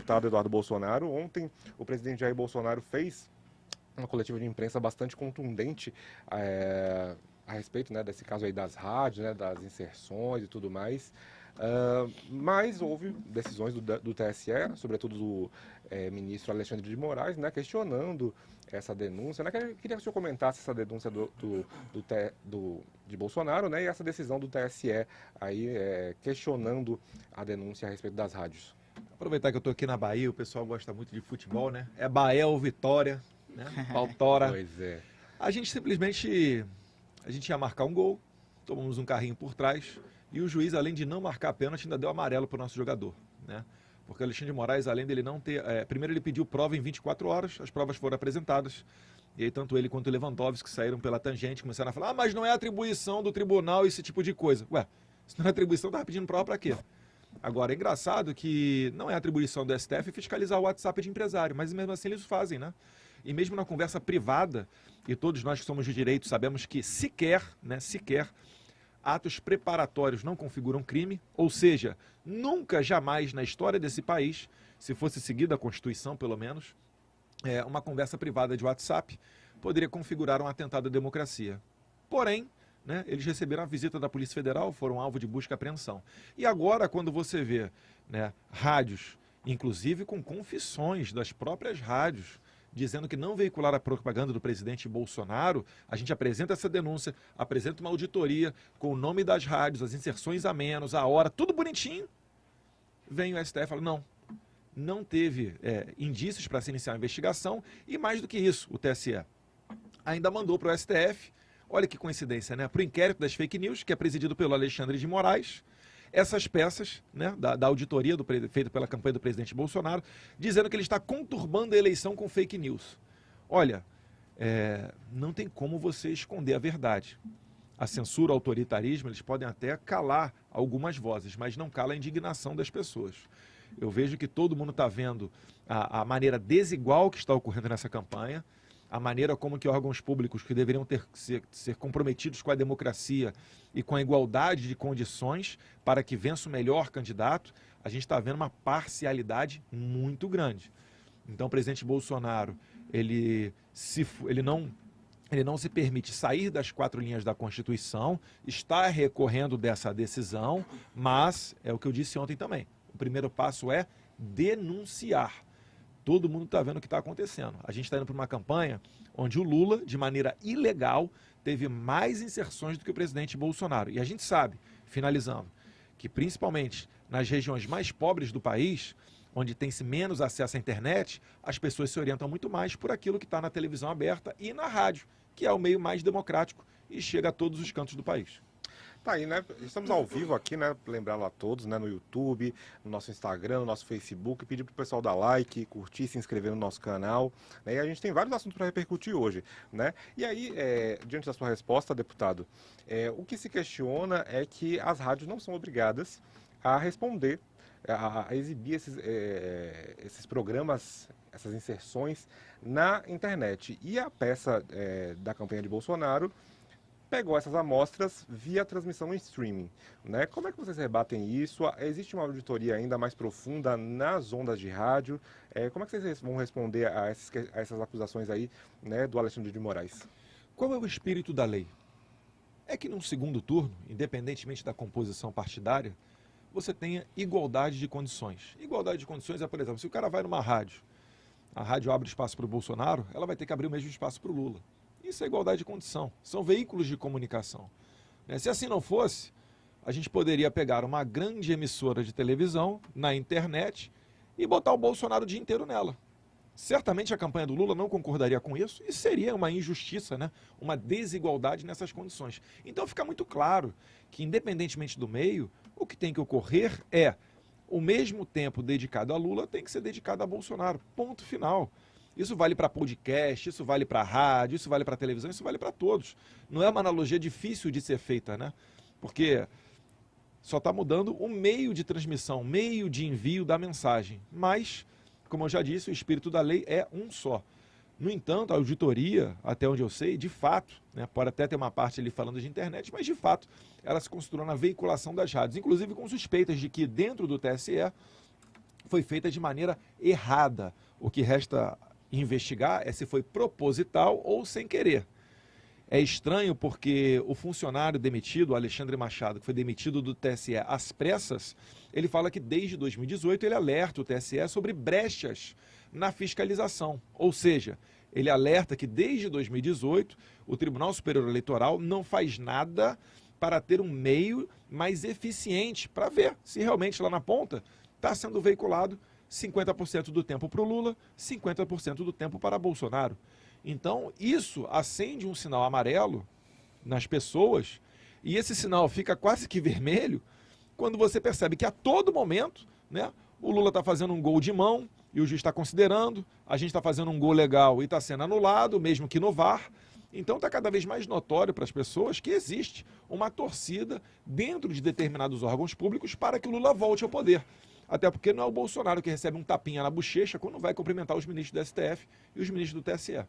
deputado Eduardo Bolsonaro. Ontem, o presidente Jair Bolsonaro fez uma coletiva de imprensa bastante contundente a respeito, né, desse caso aí das rádios, né, das inserções e tudo mais. Mas houve decisões do TSE, sobretudo do ministro Alexandre de Moraes, né, questionando essa denúncia. Né, queria que o senhor comentasse essa denúncia de Bolsonaro, né, e essa decisão do TSE aí, questionando a denúncia a respeito das rádios. Aproveitar que eu estou aqui na Bahia, o pessoal gosta muito de futebol, né? É Bahia ou Vitória, né? Pautora. Pois é. A gente simplesmente, a gente ia marcar um gol, tomamos um carrinho por trás e o juiz, além de não marcar pênalti, ainda deu amarelo para o nosso jogador, né? Porque o Alexandre de Moraes, além dele não ter... primeiro ele pediu prova em 24 horas, as provas foram apresentadas, e aí tanto ele quanto o Lewandowski saíram pela tangente, começaram a falar, mas não é atribuição do tribunal esse tipo de coisa. Ué, se não é atribuição, estava pedindo prova para quê? Agora, é engraçado que não é atribuição do STF fiscalizar o WhatsApp de empresário, mas mesmo assim eles o fazem, né? E mesmo na conversa privada, e todos nós que somos de direito sabemos que sequer atos preparatórios não configuram crime, ou seja, nunca, jamais na história desse país, se fosse seguida a Constituição pelo menos, uma conversa privada de WhatsApp poderia configurar um atentado à democracia. Porém, né, eles receberam a visita da Polícia Federal, foram alvo de busca e apreensão. E agora, quando você vê, né, rádios, inclusive com confissões das próprias rádios, dizendo que não veicularam a propaganda do presidente Bolsonaro, a gente apresenta essa denúncia, apresenta uma auditoria com o nome das rádios, as inserções a menos, a hora, tudo bonitinho. Vem o STF e fala, não teve indícios para se iniciar a investigação, e mais do que isso, o TSE ainda mandou para o STF, olha que coincidência, né? Para o inquérito das fake news, que é presidido pelo Alexandre de Moraes, essas peças, né, da auditoria feita pela campanha do presidente Bolsonaro, dizendo que ele está conturbando a eleição com fake news. Olha, não tem como você esconder a verdade. A censura, o autoritarismo, eles podem até calar algumas vozes, mas não cala a indignação das pessoas. Eu vejo que todo mundo está vendo a maneira desigual que está ocorrendo nessa campanha, a maneira como que órgãos públicos que deveriam ser comprometidos com a democracia e com a igualdade de condições para que vença o melhor candidato, a gente está vendo uma parcialidade muito grande. Então o presidente Bolsonaro, ele não se permite sair das 4 linhas da Constituição, está recorrendo dessa decisão, mas é o que eu disse ontem também. O primeiro passo é denunciar. Todo mundo está vendo o que está acontecendo. A gente está indo para uma campanha onde o Lula, de maneira ilegal, teve mais inserções do que o presidente Bolsonaro. E a gente sabe, finalizando, que principalmente nas regiões mais pobres do país, onde tem-se menos acesso à internet, as pessoas se orientam muito mais por aquilo que está na televisão aberta e na rádio, que é o meio mais democrático e chega a todos os cantos do país. Tá aí, né? Estamos ao vivo aqui, né? Lembrando a todos, né? No YouTube, no nosso Instagram, no nosso Facebook, pedir pro pessoal dar like, curtir, se inscrever no nosso canal, né? E a gente tem vários assuntos para repercutir hoje, né? E aí, diante da sua resposta, deputado, o que se questiona é que as rádios não são obrigadas a responder, a exibir esses programas, essas inserções na internet. E a peça da campanha de Bolsonaro pegou essas amostras via transmissão em streaming, né? Como é que vocês rebatem isso? Existe uma auditoria ainda mais profunda nas ondas de rádio? Como é que vocês vão responder a essas acusações aí, né, do Alexandre de Moraes? Qual é o espírito da lei? É que num segundo turno, independentemente da composição partidária, você tenha igualdade de condições. Igualdade de condições é, por exemplo, se o cara vai numa rádio, a rádio abre espaço para o Bolsonaro, ela vai ter que abrir o mesmo espaço para o Lula. Isso é igualdade de condição. São veículos de comunicação. Se assim não fosse, a gente poderia pegar uma grande emissora de televisão na internet e botar o Bolsonaro o dia inteiro nela. Certamente a campanha do Lula não concordaria com isso e seria uma injustiça, né? Uma desigualdade nessas condições. Então fica muito claro que, independentemente do meio, o que tem que ocorrer é o mesmo tempo dedicado a Lula tem que ser dedicado a Bolsonaro. Ponto final. Isso vale para podcast, isso vale para rádio, isso vale para televisão, isso vale para todos. Não é uma analogia difícil de ser feita, né? Porque só está mudando o meio de transmissão, o meio de envio da mensagem. Mas, como eu já disse, o espírito da lei é um só. No entanto, a auditoria, até onde eu sei, de fato, né, pode até ter uma parte ali falando de internet, mas de fato ela se construiu na veiculação das rádios, inclusive com suspeitas de que dentro do TSE foi feita de maneira errada. O que resta investigar é se foi proposital ou sem querer. É estranho porque o funcionário demitido, Alexandre Machado, que foi demitido do TSE às pressas, ele fala que desde 2018 ele alerta o TSE sobre brechas na fiscalização. Ou seja, ele alerta que desde 2018 o Tribunal Superior Eleitoral não faz nada para ter um meio mais eficiente para ver se realmente lá na ponta está sendo veiculado 50% do tempo para o Lula, 50% do tempo para Bolsonaro. Então, isso acende um sinal amarelo nas pessoas e esse sinal fica quase que vermelho quando você percebe que a todo momento, né, o Lula está fazendo um gol de mão e o juiz está considerando, a gente está fazendo um gol legal e está sendo anulado, mesmo que no VAR. Então está cada vez mais notório para as pessoas que existe uma torcida dentro de determinados órgãos públicos para que o Lula volte ao poder. Até porque não é o Bolsonaro que recebe um tapinha na bochecha quando vai cumprimentar os ministros do STF e os ministros do TSE.